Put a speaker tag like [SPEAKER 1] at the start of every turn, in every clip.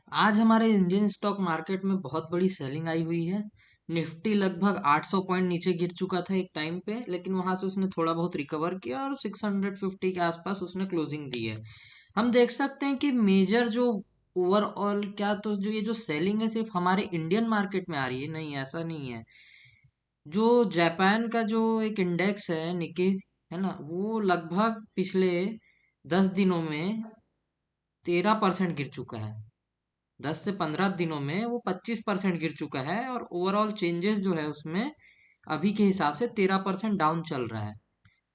[SPEAKER 1] आज हमारे Indian stock market में बहुत बड़ी सेलिंग आई हुई है। निफ्टी लगभग 800 पॉइंट नीचे गिर चुका था एक टाइम पे, लेकिन वहां से उसने थोड़ा बहुत रिकवर किया और 650 के आसपास उसने क्लोजिंग दी है। हम देख सकते हैं कि मेजर जो ओवरऑल क्या तो जो ये जो सेलिंग है सिर्फ हमारे इंडियन मार्केट में आ रही है, नहीं ऐसा नहीं है। जो जापान का जो एक इंडेक्स है निकी, है ना, वो लगभग पिछले 10 दिनों में 13% गिर चुका है। 10 से 15 दिनों में वो 25% गिर चुका है और ओवरऑल चेंजेस जो है उसमें अभी के हिसाब से 13% डाउन चल रहा है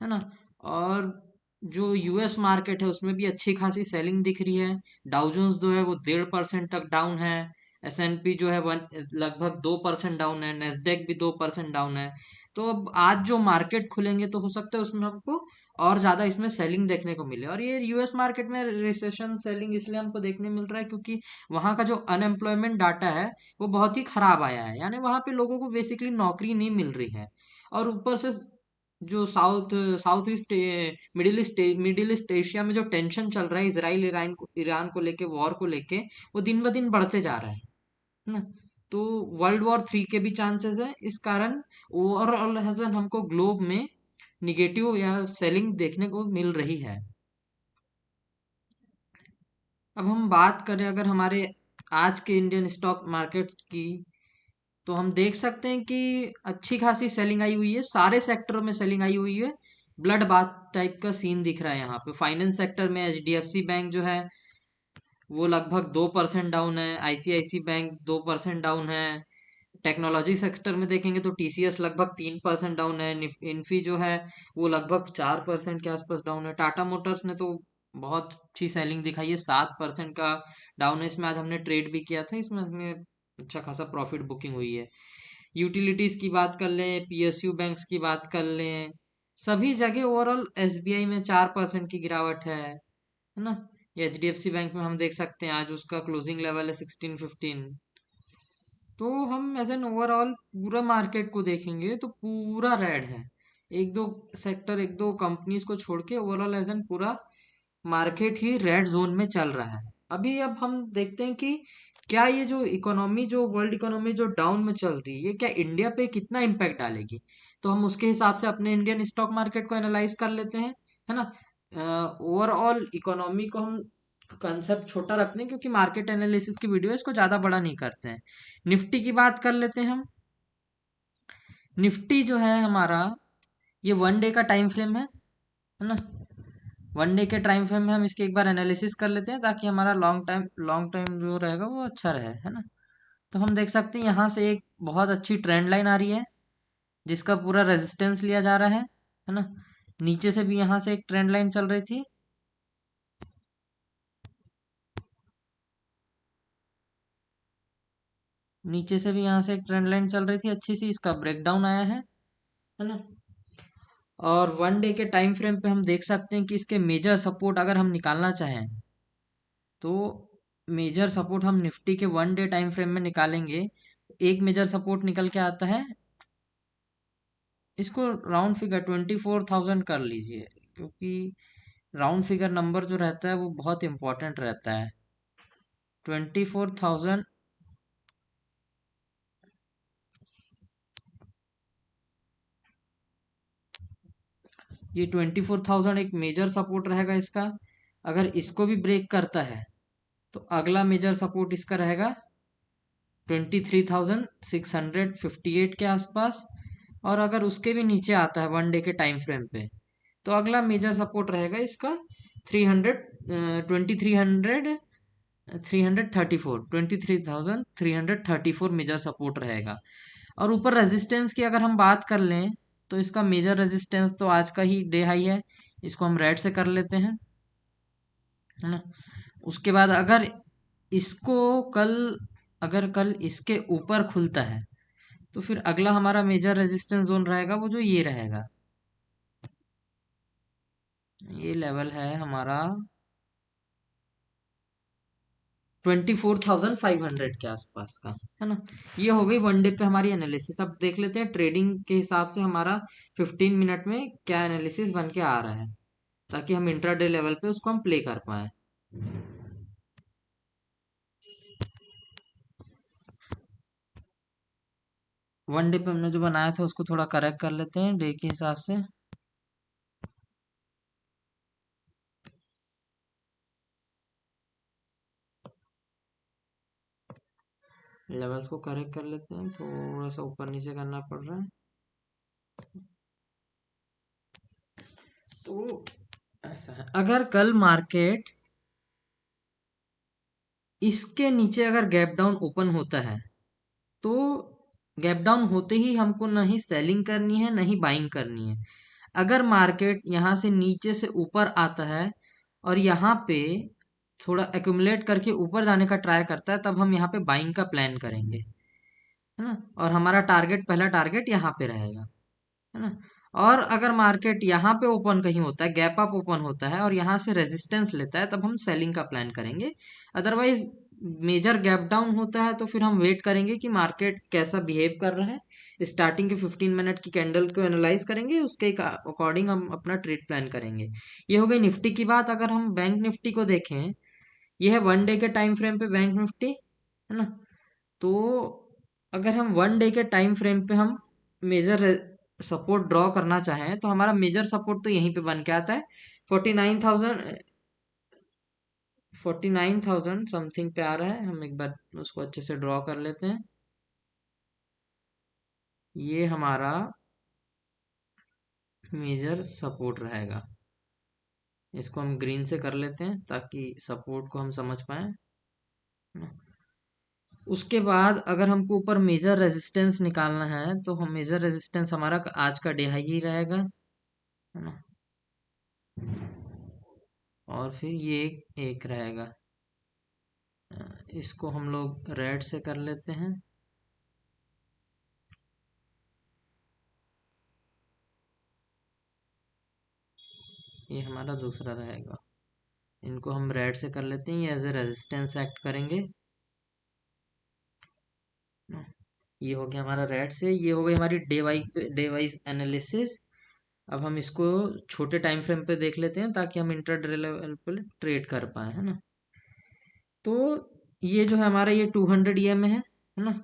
[SPEAKER 1] ना। और जो यूएस मार्केट है उसमें भी अच्छी खासी सेलिंग दिख रही है। डाउ जोन्स जो है वो 1.5% तक डाउन है। एसएनपी जो है वन लगभग 2% डाउन है। नेस्डेक भी 2% डाउन है। तो अब आज जो मार्केट खुलेंगे तो हो सकता है उसमें हमको और ज्यादा इसमें सेलिंग देखने को मिले। और ये यूएस मार्केट में रिसेशन सेलिंग इसलिए हमको देखने मिल रहा है क्योंकि वहाँ का जो अनएम्प्लॉयमेंट डाटा है वो बहुत ही खराब आया है, यानी वहाँ पे लोगों को बेसिकली नौकरी नहीं मिल रही है। और ऊपर से जो south east middle east Asia में जो टेंशन चल रहा है इसराइल ईरान को लेके, वॉर को लेके, वो दिन ब दिन बढ़ते जा रहा है ना। तो वर्ल्ड वॉर 3 के भी चांसेस है। इस कारण ओवरऑल हसन हमको ग्लोब में निगेटिव या सेलिंग देखने को मिल रही है। अब हम बात करें अगर हमारे आज के इंडियन स्टॉक मार्केट की, तो हम देख सकते हैं कि अच्छी खासी सेलिंग आई हुई है, सारे सेक्टरों में सेलिंग आई हुई है। ब्लड बाथ टाइप का सीन दिख रहा है यहाँ पे। फाइनेंस सेक्टर में एचडीएफसी बैंक जो है वो लगभग 2% डाउन है। आईसीआईसी बैंक 2% डाउन है। टेक्नोलॉजी सेक्टर में देखेंगे तो टीसीएस लगभग 3% डाउन है। इन्फी जो है वो लगभग 4% के आसपास डाउन है। टाटा मोटर्स ने तो बहुत अच्छी सेलिंग दिखाई है, 7% का डाउन है। इसमें आज हमने ट्रेड भी किया था, इसमें हमें अच्छा खासा प्रॉफिट बुकिंग हुई है। यूटिलिटीज की बात कर लें, पीएसयू बैंक्स की बात कर लें, सभी जगह ओवरऑल एसबीआई में 4% की गिरावट है ना। एचडीएफसी बैंक में हम देख सकते हैं आज उसका क्लोजिंग लेवल है 1615। तो हम एज एन ओवरऑल पूरा मार्केट को देखेंगे तो पूरा रेड है। एक दो सेक्टर, एक दो कंपनीज को छोड़ के ओवरऑल एज एन पूरा मार्केट ही रेड जोन में चल रहा है। अभी अब हम देखते हैं कि क्या ये जो इकोनॉमी, जो वर्ल्ड इकोनॉमी जो डाउन में चल रही है, ये क्या इंडिया पे कितना इम्पैक्ट डालेगी। तो हम उसके हिसाब से अपने इंडियन स्टॉक मार्केट को एनालाइज कर लेते हैं, है ना। ओवरऑल इकोनॉमी को हम कंसेप्ट छोटा रखते हैं क्योंकि मार्केट एनालिसिस की वीडियो इसको ज्यादा बड़ा नहीं करते हैं। निफ्टी की बात कर लेते हैं हम। निफ्टी जो है हमारा, ये 1 डे का टाइम फ्रेम है ना। 1 डे के टाइम फ्रेम में हम इसके एक बार एनालिसिस कर लेते हैं ताकि हमारा लॉन्ग टाइम जो रहेगा वो अच्छा रहे, है ना। तो हम देख सकते हैं यहाँ से एक बहुत अच्छी ट्रेंड लाइन आ रही है जिसका पूरा रेजिस्टेंस लिया जा रहा है ना। नीचे से भी यहाँ से एक ट्रेंड लाइन चल रही थी। नीचे से भी यहाँ से एक ट्रेंड लाइन चल रही थी अच्छी सी, इसका ब्रेकडाउन आया है ना। और 1 डे के टाइम फ्रेम पे हम देख सकते हैं कि इसके मेजर सपोर्ट अगर हम निकालना चाहें तो मेजर सपोर्ट हम निफ्टी के 1 डे टाइम फ्रेम में निकालेंगे। एक मेजर सपोर्ट निकल के आता है, इसको राउंड फिगर 24,000 कर लीजिए क्योंकि राउंड फिगर नंबर जो रहता है वो बहुत इंपॉर्टेंट रहता है। 24,000, ये 24,000 एक मेजर सपोर्ट रहेगा इसका। अगर इसको भी ब्रेक करता है तो अगला मेजर सपोर्ट इसका रहेगा 23,658 के आसपास। और अगर उसके भी नीचे आता है 1 डे के टाइम फ्रेम पे तो अगला मेजर सपोर्ट रहेगा इसका 300, 2300, 334, 23,334 मेजर सपोर्ट रहेगा। और ऊपर रेजिस्टेंस की अगर हम बात कर लें तो इसका मेजर रेजिस्टेंस तो आज का ही डे हाई है, इसको हम रेड से कर लेते हैं, है ना। उसके बाद अगर इसको कल अगर कल इसके ऊपर खुलता है तो फिर अगला हमारा मेजर रेजिस्टेंस जोन रहेगा वो जो ये रहेगा। ये लेवल है हमारा 24,500 के आसपास का, है ना। ये हो गई 1 डे पे हमारी एनालिसिस। अब देख लेते हैं ट्रेडिंग के हिसाब से हमारा 15 मिनट में क्या एनालिसिस बन के आ रहा है ताकि हम इंट्राडे लेवल पे उसको हम प्ले कर पाए। वन डे पे हमने जो बनाया था उसको थोड़ा करेक्ट कर लेते हैं डे के हिसाब से। लेवल्स को करेक्ट कर लेते हैं, थोड़ा सा ऊपर नीचे करना पड़ रहा है। तो ऐसा है, अगर कल मार्केट इसके नीचे अगर गैप डाउन ओपन होता है तो गैप डाउन होते ही हमको ना ही सेलिंग करनी है ना ही बाइंग करनी है। अगर मार्केट यहाँ से नीचे से ऊपर आता है और यहाँ पे थोड़ा एक्यूमुलेट करके ऊपर जाने का ट्राई करता है, तब हम यहाँ पे बाइंग का प्लान करेंगे, है ना। और हमारा टारगेट, पहला टारगेट यहाँ पे रहेगा, है ना। और अगर मार्केट यहाँ पे ओपन कहीं होता है, गैप अप ओपन होता है और यहाँ से रेजिस्टेंस लेता है, तब हम सेलिंग का प्लान करेंगे। अदरवाइज मेजर गैप डाउन होता है तो फिर हम वेट करेंगे कि मार्केट कैसा बिहेव कर रहा है, स्टार्टिंग के 15 मिनट की कैंडल को एनालाइज करेंगे, उसके अकॉर्डिंग हम अपना ट्रेड प्लान करेंगे। ये हो गई निफ्टी की बात। अगर हम बैंक निफ्टी को देखें, ये है वन डे के टाइम फ्रेम पे बैंक निफ्टी, है ना। तो अगर हम वन डे के टाइम फ्रेम पे हम मेजर सपोर्ट ड्रॉ करना चाहें तो हमारा मेजर सपोर्ट तो यहीं पे बन के आता है 49,000, 49,000 समथिंग पे आ रहा है। हम एक बार उसको अच्छे से ड्रॉ कर लेते हैं। ये हमारा मेजर सपोर्ट रहेगा। इसको हम ग्रीन से कर लेते हैं ताकि सपोर्ट को हम समझ पाए, है ना। उसके बाद अगर हमको ऊपर मेजर रेजिस्टेंस निकालना है तो हम मेजर रेजिस्टेंस हमारा आज का डे हाई ही रहेगा, है ना। और फिर ये एक रहेगा। इसको हम लोग रेड से कर लेते हैं। ये हमारा दूसरा रहेगा। इनको हम रेड से कर लेते हैं, ये एज ए रेजिस्टेंस एक्ट करेंगे। ये हो गया हमारा रेड से। ये हो गई हमारी डे वाइज एनालिसिस। अब हम इसको छोटे टाइम फ्रेम पे देख लेते हैं ताकि हम इंट्राडे लेवल पे ट्रेड कर पाए, है ना। तो ये जो है हमारा, ये 200 EM है ना।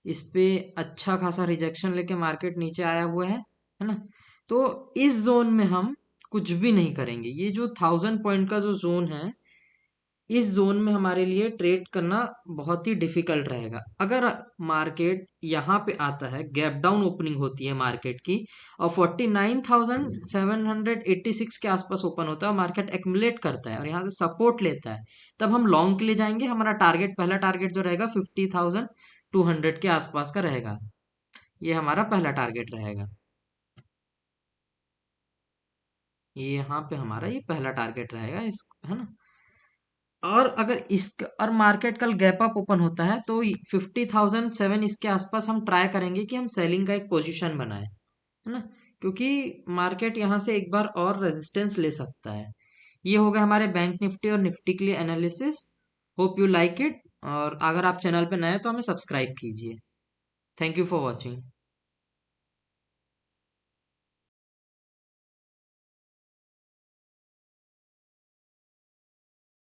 [SPEAKER 1] इस पे अच्छा खासा रिजेक्शन लेके मार्केट नीचे आया हुआ है ना। तो इस जोन में हम कुछ भी नहीं करेंगे। ये जो 1000 पॉइंट का जो जोन है, इस जोन में हमारे लिए ट्रेड करना बहुत ही डिफिकल्ट रहेगा। अगर मार्केट यहाँ पे आता है, गैप डाउन ओपनिंग होती है मार्केट की और 49,786 के आसपास ओपन होता है और मार्केट एक्युमुलेट करता है और यहाँ से सपोर्ट लेता है, तब हम लॉन्ग के लिए जाएंगे। हमारा टारगेट, पहला टारगेट जो रहेगा 50,200 के आसपास का रहेगा। ये हमारा पहला टारगेट रहेगा। ये यहाँ पे हमारा ये पहला टारगेट रहेगा, इस, है ना। और अगर इस और मार्केट कल गैप अप ओपन होता है तो 50,007 इसके आसपास हम ट्राई करेंगे कि हम सेलिंग का एक पोजीशन बनाए, है ना। क्योंकि मार्केट यहाँ से एक बार और रेजिस्टेंस ले सकता है। ये हो गया हमारे बैंक निफ्टी और निफ्टी के लिए analysis. Hope you like it. और अगर आप चैनल पे नए हैं तो हमें सब्सक्राइब कीजिए। Thank you for watching.